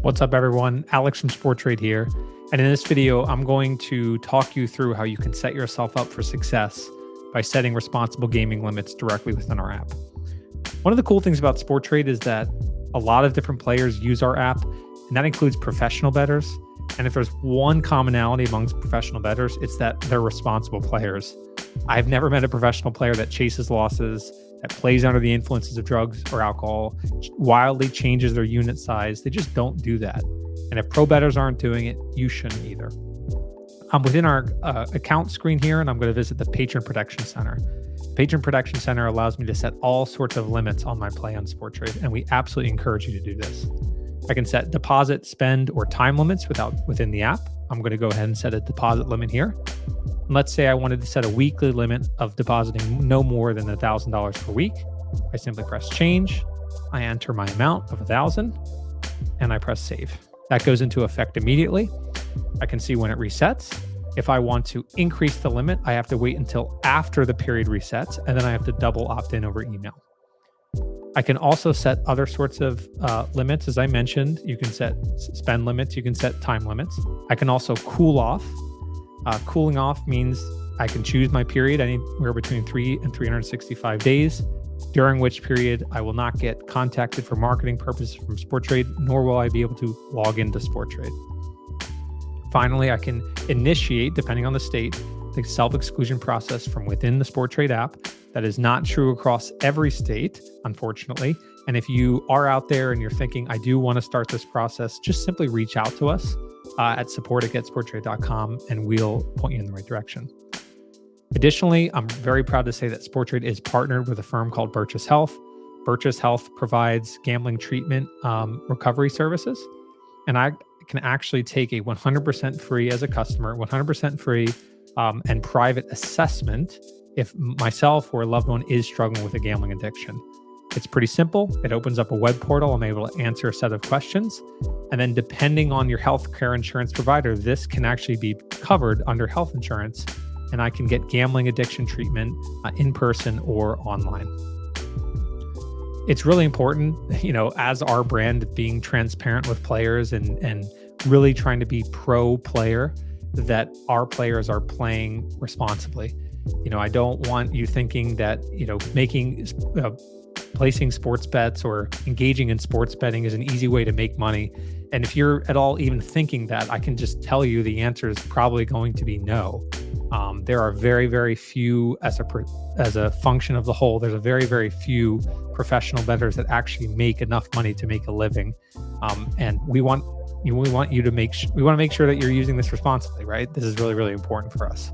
What's up, everyone? Alex from Sporttrade here. And in this video, I'm going to talk you through how you can set yourself up for success by setting responsible gaming limits directly within our app. One of the cool things about Sporttrade is that a lot of different players use our app, and that includes professional bettors. And if there's one commonality amongst professional bettors, it's that they're responsible players. I've never met a professional player that chases losses, that plays under the influences of drugs or alcohol, wildly changes their unit size. They just don't do that. And if pro bettors aren't doing it, you shouldn't either. I'm within our account screen here, and I'm going to visit the Patron Protection Center. Patron Protection Center allows me to set all sorts of limits on my play on Sporttrade, and we absolutely encourage you to do this. I can set deposit, spend, or time limits within the app. I'm going to go ahead and set a deposit limit here. And let's say I wanted to set a weekly limit of depositing no more than $1,000 per week. I simply press change. I enter my amount of 1,000 and I press save. That goes into effect immediately. I can see when it resets. If I want to increase the limit, I have to wait until after the period resets, and then I have to double opt in over email. I can also set other sorts of limits. As I mentioned, you can set spend limits, you can set time limits. I can also cool off. Cooling off means I can choose my period anywhere between 3 and 365 days, during which period I will not get contacted for marketing purposes from Sporttrade, nor will I be able to log into Sporttrade. Finally, I can initiate, depending on the state, the self-exclusion process from within the Sporttrade app. That is not true across every state, unfortunately. And if you are out there and you're thinking, I do want to start this process, just simply reach out to us at support@getsporttrade.com, and we'll point you in the right direction. Additionally, I'm very proud to say that Sporttrade is partnered with a firm called Burgess Health. Burgess Health provides gambling treatment recovery services. And I can actually take a 100% free, as a customer, 100% free and private assessment if myself or a loved one is struggling with a gambling addiction. It's pretty simple. It opens up a web portal. I'm able to answer a set of questions. And then depending on your healthcare insurance provider, this can actually be covered under health insurance. And I can get gambling addiction treatment in person or online. It's really important, as our brand, being transparent with players and really trying to be pro player, that our players are playing responsibly. I don't want you thinking that, placing sports bets or engaging in sports betting is an easy way to make money. And if you're at all even thinking that, I can just tell you the answer is probably going to be no. There are very, very few, as a function of the whole, there's a very, very few professional bettors that actually make enough money to make a living. And we want to make sure that you're using this responsibly, right? This is really, really important for us.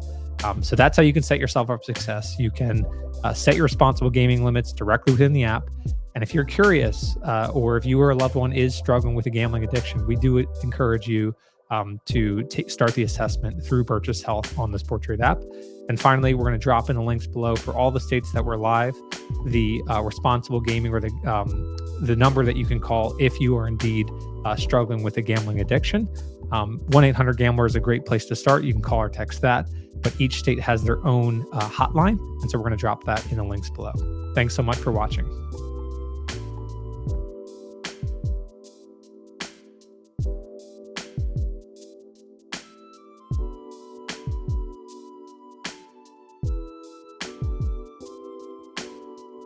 So that's how you can set yourself up for success. You can set your responsible gaming limits directly within the app. And if you're curious, or if you or a loved one is struggling with a gambling addiction, we do encourage you to start the assessment through Burgess Health on the Sporttrade app. And finally, we're going to drop in the links below for all the states that we're live, the responsible gaming, or the number that you can call if you are indeed struggling with a gambling addiction. 1-800-GAMBLER is a great place to start. You can call or text that, but each state has their own hotline. And so we're going to drop that in the links below. Thanks so much for watching.